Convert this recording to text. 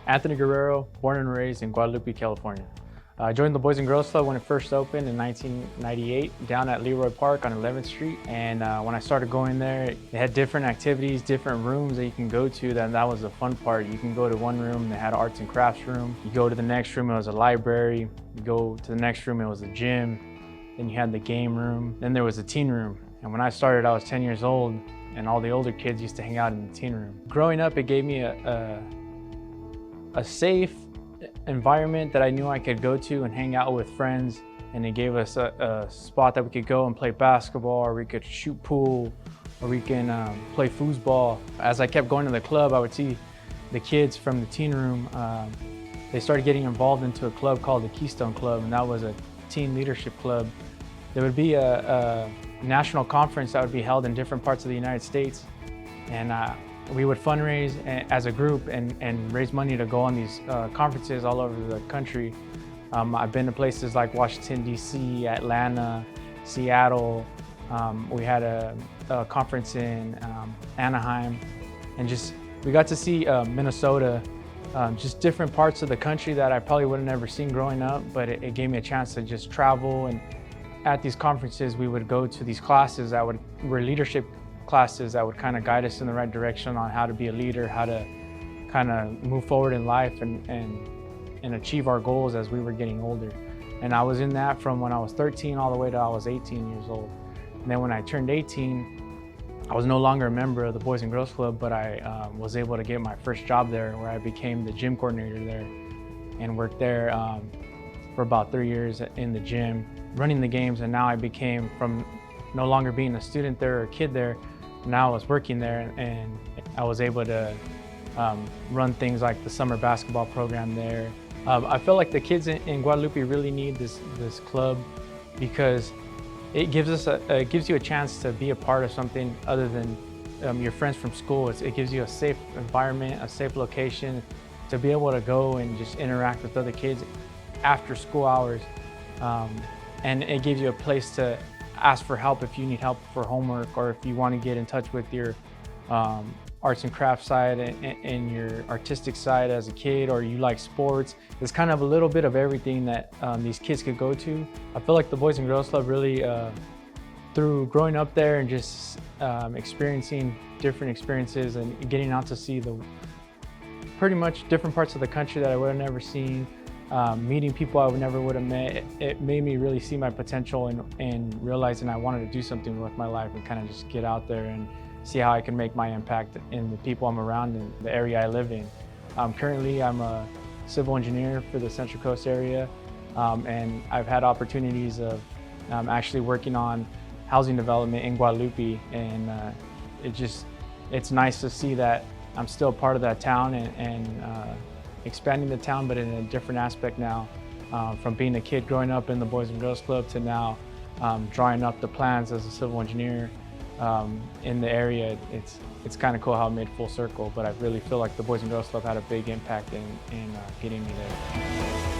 Anthony Guerrero, born and raised in Guadalupe, California. I joined the Boys and Girls Club when it first opened in 1998 down at Leroy Park on 11th Street. And when I started going there, they had different activities, different rooms that you can go to. That was the fun part. You can go to one room, they had an arts and crafts room. You go to the next room, it was a library. You go to the next room, it was a gym. Then you had the game room. Then there was a teen room. And when I started, I was 10 years old, and all the older kids used to hang out in the teen room. Growing up, it gave me a safe environment that I knew I could go to and hang out with friends, and it gave us a spot that we could go and play basketball, or we could shoot pool, or we can play foosball. As I kept going to the club, I would see the kids from the teen room. They started getting involved into a club called the Keystone Club, and that was a teen leadership club. There would be a national conference that would be held in different parts of the United States, and we would fundraise as a group and raise money to go on these conferences all over the country. I've been to places like Washington, D.C., Atlanta, Seattle. We had a conference in Anaheim, and we got to see Minnesota, just different parts of the country that I probably would have never seen growing up, but it gave me a chance to just travel. And at these conferences, we would go to these classes that were leadership classes that would kind of guide us in the right direction on how to be a leader, how to kind of move forward in life and achieve our goals as we were getting older. And I was in that from when I was 13 all the way to I was 18 years old. And then when I turned 18, I was no longer a member of the Boys and Girls Club, but I was able to get my first job there, where I became the gym coordinator there and worked there for about 3 years in the gym, running the games. And now I became, from no longer being a student there or a kid there, now I was working there, and I was able to run things like the summer basketball program there. I feel like the kids in Guadalupe really need this club, because it gives you a chance to be a part of something other than your friends from school. It gives you a safe environment, a safe location to be able to go and just interact with other kids after school hours. And it gives you a place to ask for help if you need help for homework, or if you want to get in touch with your arts and crafts side and your artistic side as a kid, or you like sports. It's kind of a little bit of everything that these kids could go to. I feel like the Boys and Girls Club really, through growing up there and just experiencing different experiences and getting out to see pretty much different parts of the country that I would have never seen, meeting people I never would have met, it made me really see my potential and realizing I wanted to do something with my life and kind of just get out there and see how I can make my impact in the people I'm around in the area I live in. Currently, I'm a civil engineer for the Central Coast area, and I've had opportunities of actually working on housing development in Guadalupe, and it's nice to see that I'm still part of that town and expanding the town, but in a different aspect now, from being a kid growing up in the Boys and Girls Club to now drawing up the plans as a civil engineer in the area. It's kind of cool how it made full circle, but I really feel like the Boys and Girls Club had a big impact in getting me there.